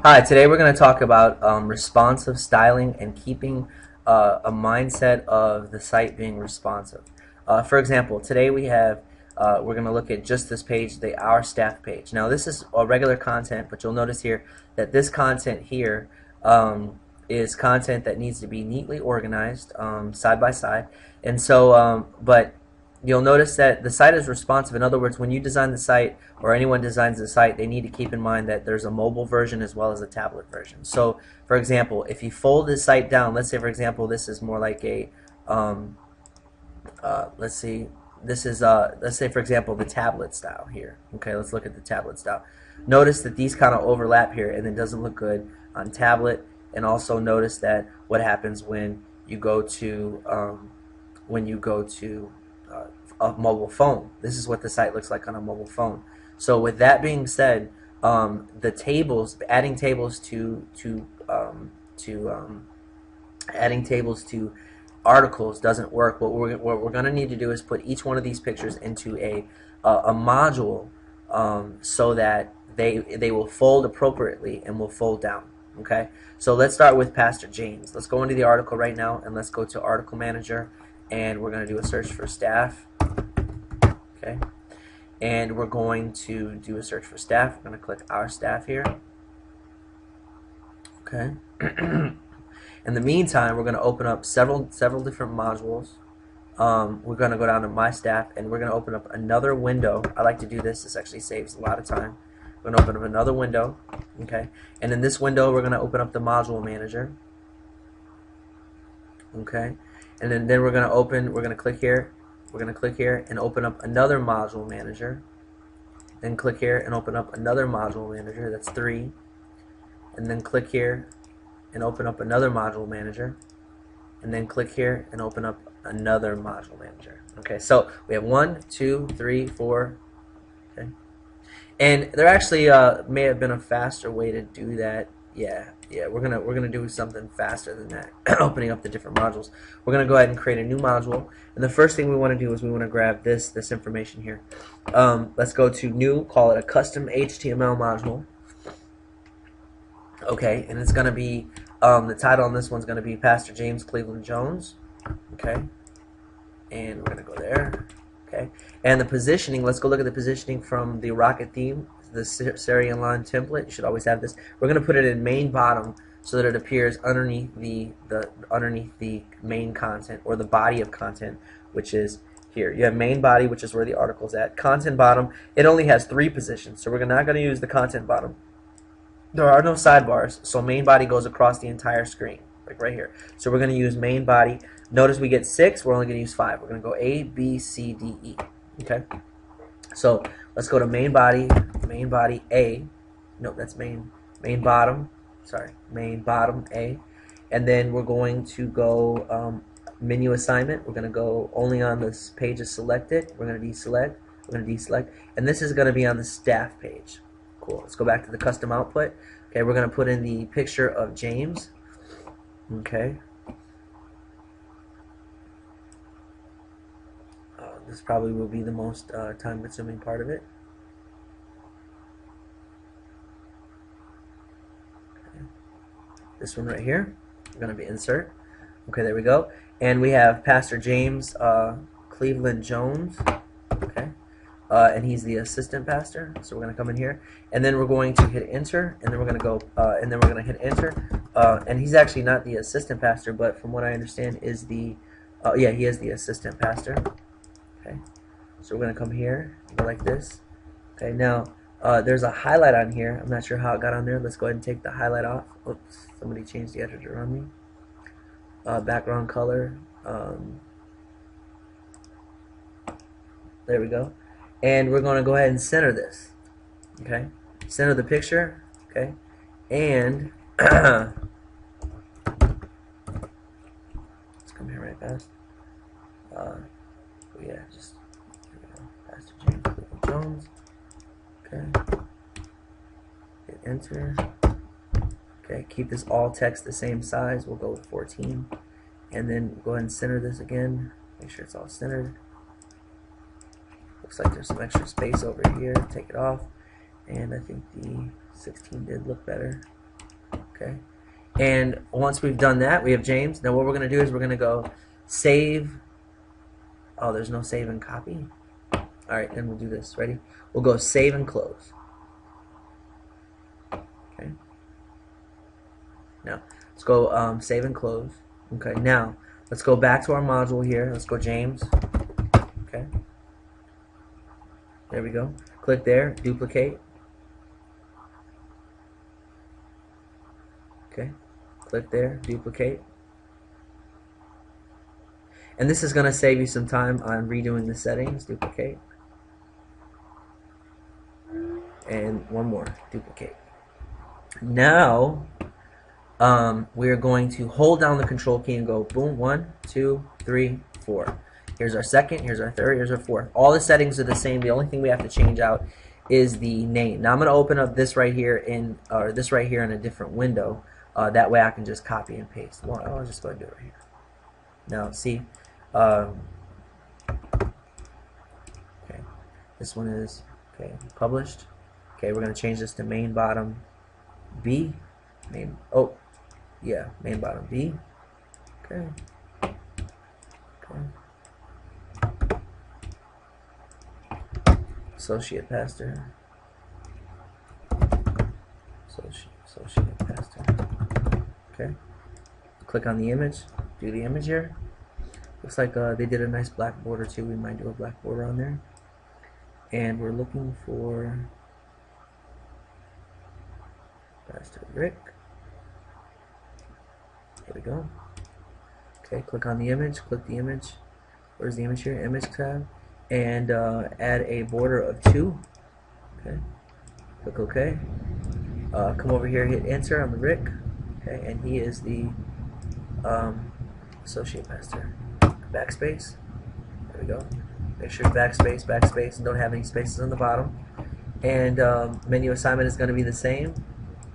Hi, today we're going to talk about responsive styling and keeping a mindset of the site being responsive. For example, today we're going to look at just this page, the Our Staff page. Now this is a regular content, but you'll notice here that this content here is content that needs to be neatly organized side by side. And so, but you'll notice that the site is responsive. In other words, when you design the site or anyone designs the site, they need to keep in mind that there's a mobile version as well as a tablet version. So, for example, if you fold this site down, let's say, for example, this is more like a, let's see, let's say, for example, the tablet style here. Okay, let's look at the tablet style. Notice that these kind of overlap here, and it doesn't look good on tablet. And also notice that what happens when you go to a mobile phone. This is what the site looks like on a mobile phone. So with that being said, the tables, adding tables to articles doesn't work. What we're going to need to do is put each one of these pictures into a module so that they will fold appropriately and will fold down. Okay, so let's start with Pastor James. Let's go into the article right now and let's go to Article Manager, and we're going to do a search for staff. Okay, and we're going to do a search for staff. We're going to click Our Staff here. Okay. In the meantime, we're going to open up several different modules. We're going to go down to My Staff, and we're going to open up another window. I like to do this. This actually saves a lot of time. We're going to open up another window. Okay, and in this window, we're going to open up the Module Manager. Okay, and then we're going to click here. We're going to click here and open up another Module Manager. Then click here and open up another Module Manager. That's 3. And then click here and open up another Module Manager. And then click here and open up another Module Manager. Okay, so we have 1, 2, 3, 4. Okay, and there actually may have been a faster way to do that. Yeah, we're gonna do something faster than that. Opening up the different modules, we're gonna go ahead and create a new module. And the first thing we want to do is we want to grab this information here. Let's go to New, call it a custom HTML module. Okay, and it's gonna be the title on this one's gonna be Pastor James Cleveland Jones. Okay, and we're gonna go there. Okay, and the positioning. Let's go look at the positioning from the Rocket theme. The Serial line template. You should always have this. We're going to put it in main bottom so that it appears underneath the main content, or the body of content, which is here. You have main body, which is where the article's at. Content bottom. It only has 3 positions, so we're not going to use the content bottom. There are no sidebars, so main body goes across the entire screen, like right here. So we're going to use main body. Notice we get 6. We're only going to use 5. We're going to go A, B, C, D, E. Okay. So let's go to main body A. No, that's main bottom. Sorry, main bottom A. And then we're going to go menu assignment. We're going to go only on this page is selected. We're going to deselect. We're going to deselect. And this is going to be on the staff page. Cool. Let's go back to the custom output. Okay, we're going to put in the picture of James. Okay. This probably will be the most time-consuming part of it. Okay. This one right here, we're going to be insert. Okay, there we go. And we have Pastor James Cleveland Jones. Okay, and he's the assistant pastor. So we're going to come in here, and then we're going to hit enter, and then we're going to go, and then we're going to hit enter. And he's actually not the assistant pastor, but from what I understand, is the yeah, he is the assistant pastor. Okay, so we're going to come here and go like this. Okay, now there's a highlight on here. I'm not sure how it got on there. Let's go ahead and take the highlight off. Oops, somebody changed the editor on me. Background color. There we go. And we're going to go ahead and center this. Okay, center the picture. Okay, and let's come here right fast. Yeah, just here we go. Pastor James Cleveland Jones. Okay. Hit enter. Okay, keep this all text the same size. We'll go with 14. And then go ahead and center this again. Make sure it's all centered. Looks like there's some extra space over here. Take it off. And I think the 16 did look better. Okay. And once we've done that, we have James. Now what we're going to do is we're going to go save. Oh, there's no save and copy. All right, then we'll do this. Ready? We'll go save and close. Okay. Now let's go save and close. Okay. Now let's go back to our module here. Let's go James. Okay. There we go. Click there. Duplicate. Okay. Click there. Duplicate. And this is going to save you some time on redoing the settings. Duplicate. And one more. Duplicate. Now, we're going to hold down the control key and go boom, 1, 2, 3, 4. Here's our second, here's our third, here's our fourth. All the settings are the same. The only thing we have to change out is the name. Now I'm going to open up this right here in, or this right here in a different window. That way I can just copy and paste. Well, I'll just go and do it right here. Now, see, okay, this one is, okay, published. Okay, we're going to change this to main bottom B. Main, oh, yeah, main bottom B. Okay. Okay. Associate pastor. Associate pastor. Okay. Click on the image. Do the image here. Looks like they did a nice black border too. We might do a black border on there. And we're looking for Pastor Rick. Here we go. Okay, click on the image. Click the image. Where's the image here? Image tab. And add a border of 2. Okay. Click OK. Come over here, hit enter on the Rick. Okay, and he is the associate pastor. Backspace. There we go. Make sure backspace, backspace, and don't have any spaces on the bottom. And menu assignment is going to be the same.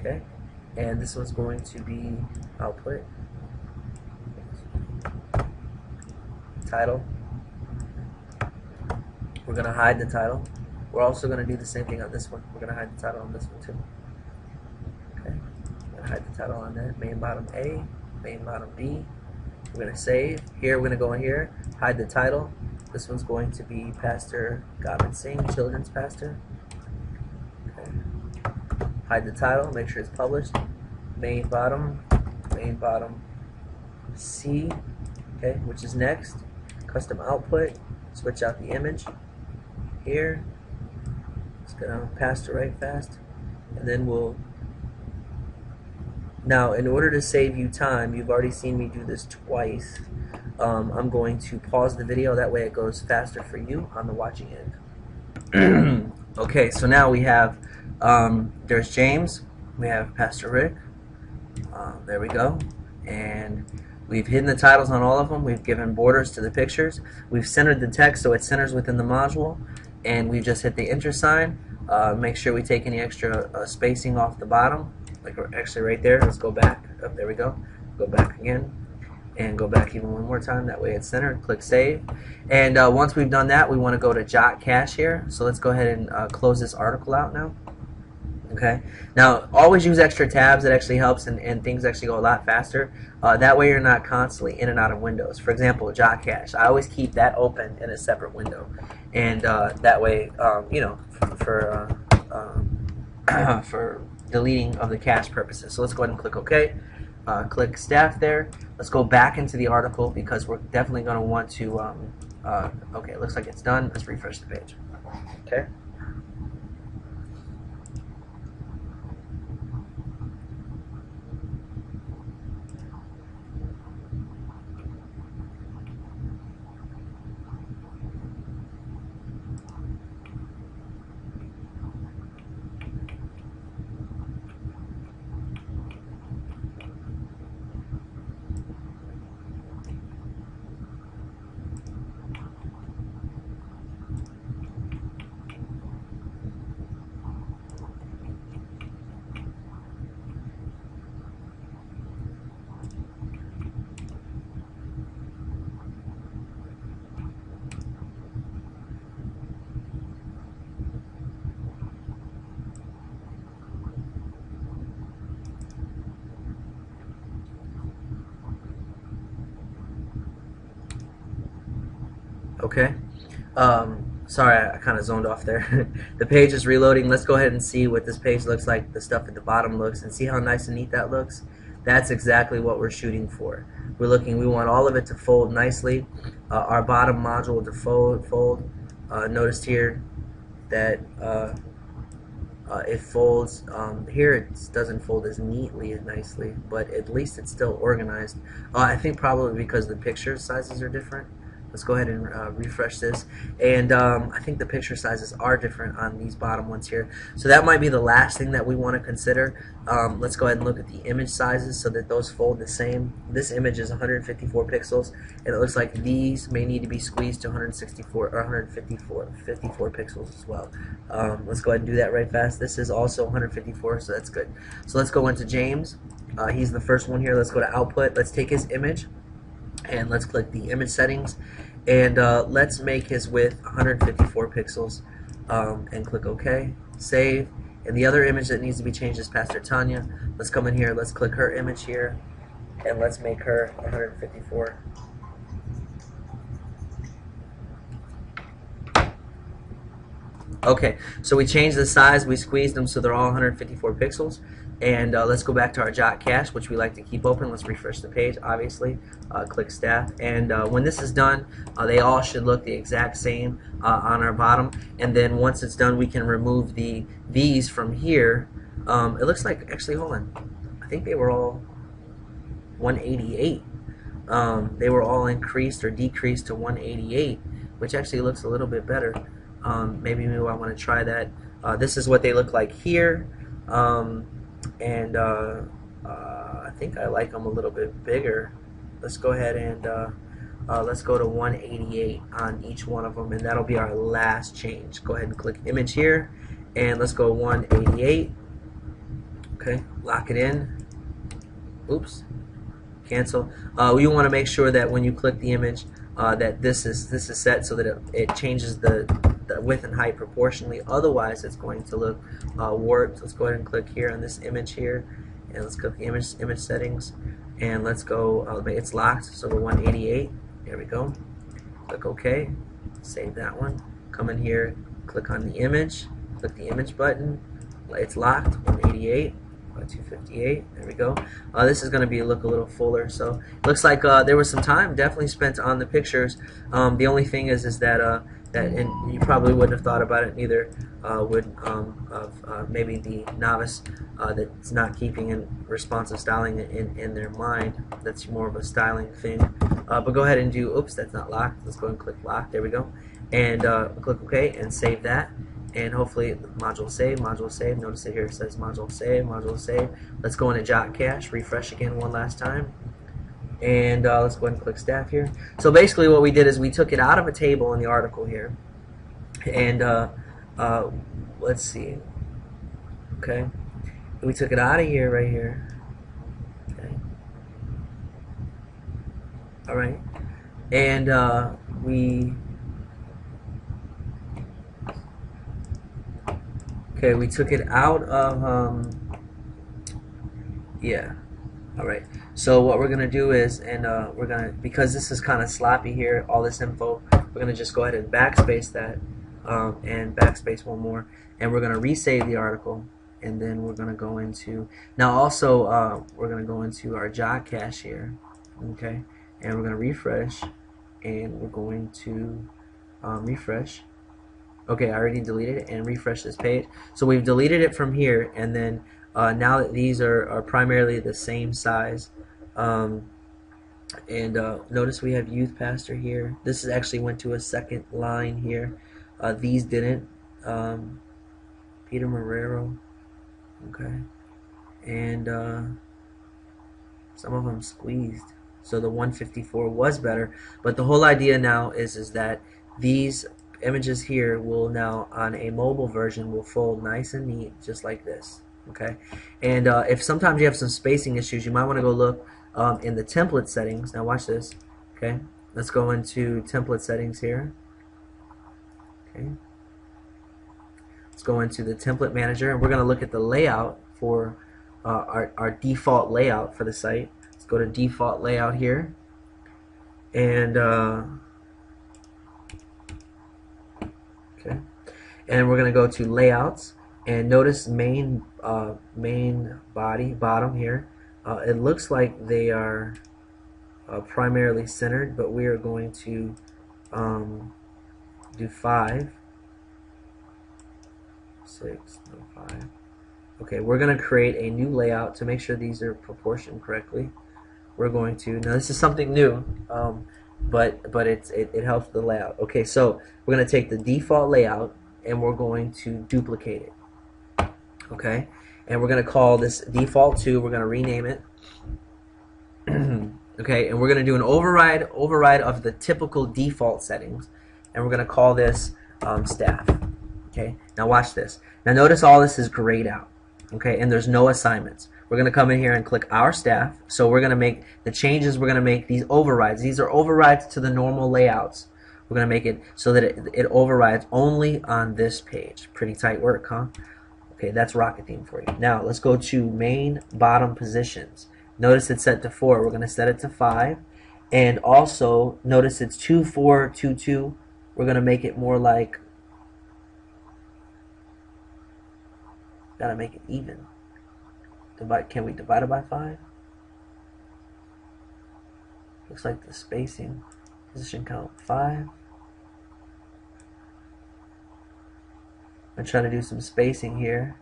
Okay. And this one's going to be output. Title. We're going to hide the title. We're also going to do the same thing on this one. We're going to hide the title on this one too. Okay. We're going to hide the title on that. Main bottom A, main bottom B. We're going to save. Here we're going to go in here, hide the title. This one's going to be Pastor Govind Singh, children's pastor. Okay. Hide the title, make sure it's published. Main bottom C, okay, which is next. Custom output, switch out the image. Here, it's gonna pastor right fast, and then we'll. Now, in order to save you time, you've already seen me do this twice. I'm going to pause the video, that way it goes faster for you on the watching end. Okay, so now we have, there's James, we have Pastor Rick, there we go, and we've hidden the titles on all of them, we've given borders to the pictures, we've centered the text so it centers within the module, and we just hit the enter sign. Make sure we take any extra spacing off the bottom, like actually right there. Let's go back, up, there we go, go back again, and go back even one more time, that way it's centered. Click save, and once we've done that, we want to go to Jot Cache here, so let's go ahead and close this article out now. Okay, now always use extra tabs, it actually helps, and things actually go a lot faster. That way you're not constantly in and out of windows. For example, Jot Cache, I always keep that open in a separate window, and that way, you know, for deleting of the cache purposes. So let's go ahead and click OK. Click staff there. Let's go back into the article because we're definitely going to want to, okay, it looks like it's done. Let's refresh the page. Okay. Okay. Sorry, I kind of zoned off there. The page is reloading. Let's go ahead and see what this page looks like, the stuff at the bottom looks, and see how nice and neat that looks. That's exactly what we're shooting for. We want all of it to fold nicely. Our bottom module to fold. Notice here that it folds. Here it doesn't fold as neatly and nicely, but at least it's still organized. I think probably because the picture sizes are different. Let's go ahead and refresh this, and I think the picture sizes are different on these bottom ones here, so that might be the last thing that we want to consider. Let's go ahead and look at the image sizes so that those fold the same. This image is 154 pixels, and it looks like these may need to be squeezed to 164 or 154 pixels as well. Let's go ahead and do that right fast. This is also 154, so that's good. So let's go into James. He's the first one here. Let's go to output. Let's take his image, and let's click the image settings, and let's make his width 154 pixels, and click OK, save. And the other image that needs to be changed is Pastor Tanya. Let's come in here, let's click her image here, and let's make her 154. Okay, so we changed the size, we squeezed them so they're all 154 pixels. And let's go back to our Jot cache, which we like to keep open. Let's refresh the page, obviously. Click staff. And when this is done, they all should look the exact same on our bottom. And then once it's done, we can remove these from here. It looks like, actually, hold on. I think they were all 188. They were all increased or decreased to 188, which actually looks a little bit better. Maybe I want to try that. This is what they look like here. And I think I like them a little bit bigger. Let's go ahead and let's go to 188 on each one of them, and that'll be our last change. Go ahead and click image here, and let's go 188. Okay, lock it in. Oops, cancel. You want to make sure that when you click the image that this is set so that it changes the width and height proportionally. Otherwise, it's going to look warped. Let's go ahead and click here on this image here, and let's click the image settings, and let's go. It's locked, so we're 188. There we go. Click OK. Save that one. Come in here, click on the image, click the image button. It's locked. 188. 258. There we go. This is going to look a little fuller. So it looks like there was some time definitely spent on the pictures. The only thing is that and you probably wouldn't have thought about it, neither would maybe the novice that's not keeping in responsive styling in their mind. That's more of a styling thing. But go ahead and do. Oops, that's not locked. Let's go and click lock. There we go. And click OK and save that. And hopefully module save, module save. Notice it here it says module save, module save. Let's go into Jot cache, refresh again one last time. And let's go ahead and click staff here. So basically what we did is we took it out of a table in the article here. And let's see. Okay. We took it out of here right here. Okay. Alright. And we took it out of, yeah, alright. So what we're going to do is, and we're going to, because this is kind of sloppy here, all this info, we're going to just go ahead and backspace that, and backspace one more, and we're going to resave the article, and then we're going to go into, now also, we're going to go into our Jot cache here, okay, and we're going to refresh, and we're going to refresh. Okay, I already deleted it and refresh this page. So we've deleted it from here, and then now that these are primarily the same size, notice we have youth pastor here. This is actually went to a second line here. These didn't. Peter Marrero. Okay, and some of them squeezed. So the 154 was better, but the whole idea now is that these images here will now, on a mobile version, will fold nice and neat just like this. Okay, and if sometimes you have some spacing issues, you might want to go look in the template settings. Now watch this. Okay, let's go into template settings here. Okay, let's go into the template manager, and we're going to look at the layout for our default layout for the site. Let's go to default layout here, and and we're going to go to layouts, and notice main body bottom here. It looks like they are primarily centered, but we are going to do 5, 6, no 5. Okay, we're going to create a new layout to make sure these are proportioned correctly. We're going to, now this is something new, but it helps the layout. Okay, so we're going to take the default layout and we're going to duplicate it. Okay, and we're going to call this default 2. We're going to rename it. Okay, and we're going to do an override of the typical default settings, and we're going to call this staff. Okay, now watch this. Now notice all this is grayed out. Okay, and there's no assignments. We're going to come in here and click our staff. So we're going to make the changes. We're going to make these overrides. These are overrides to the normal layouts. We're going to make it so that it overrides only on this page. Pretty tight work, huh? Okay, that's Rocket Theme for you. Now let's go to main bottom positions. Notice it's set to 4. We're going to set it to 5. And also notice it's 2, 4, 2, 2. We're going to make it more like, gotta make it even. Can we divide it by 5? Looks like the spacing, position count 5. I'm trying to do some spacing here,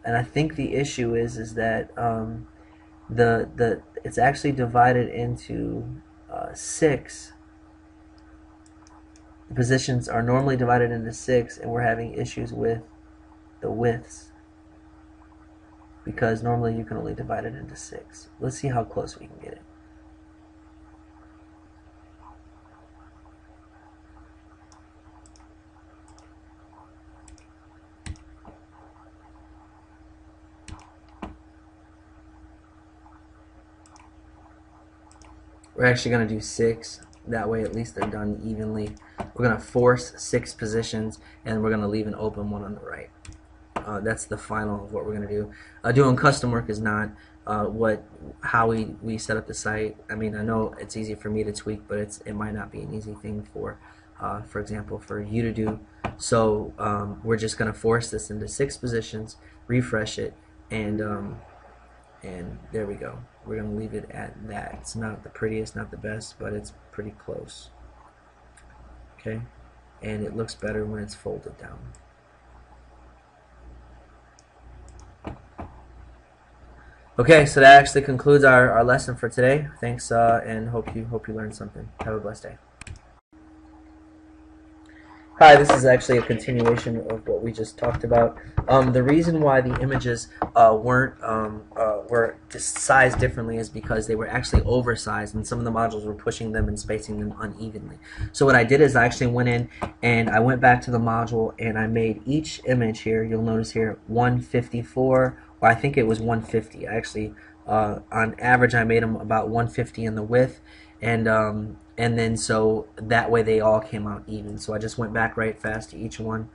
and I think the issue is that it's actually divided into 6. The positions are normally divided into 6, and we're having issues with the widths, because normally you can only divide it into 6. Let's see how close we can get it. We're actually going to do 6. That way at least they're done evenly. We're going to force 6 positions, and we're going to leave an open one on the right. That's the final of what we're going to do. Doing custom work is not how we set up the site. I mean, I know it's easy for me to tweak, but it might not be an easy thing for example, for you to do. So we're just going to force this into 6 positions, refresh it, and there we go. We're going to leave it at that. It's not the prettiest, not the best, but it's pretty close. Okay, and it looks better when it's folded down. Okay, so that actually concludes our lesson for today. Thanks, and hope you learned something. Have a blessed day. Hi, this is actually a continuation of what we just talked about. The reason why the images were sized differently is because they were actually oversized, and some of the modules were pushing them and spacing them unevenly. So what I did is I actually went in and I went back to the module and I made each image here. You'll notice here 154. Well, I think it was 150. Actually, on average, I made them about 150 in the width, and then so that way they all came out even. So I just went back right fast to each one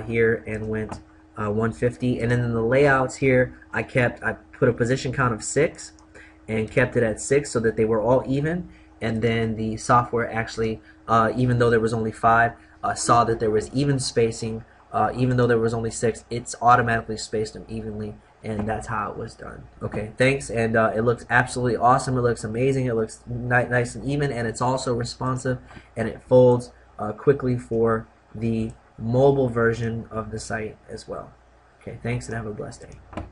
here and went 150, and then in the layouts here, I put a position count of 6 and kept it at 6 so that they were all even. And then the software actually, even though there was only 5, saw that there was even spacing. Even though there was only 6, it's automatically spaced them evenly, and that's how it was done. Okay, thanks, and it looks absolutely awesome. It looks amazing. It looks nice and even, and it's also responsive, and it folds quickly for the mobile version of the site as well. Okay, thanks, and have a blessed day.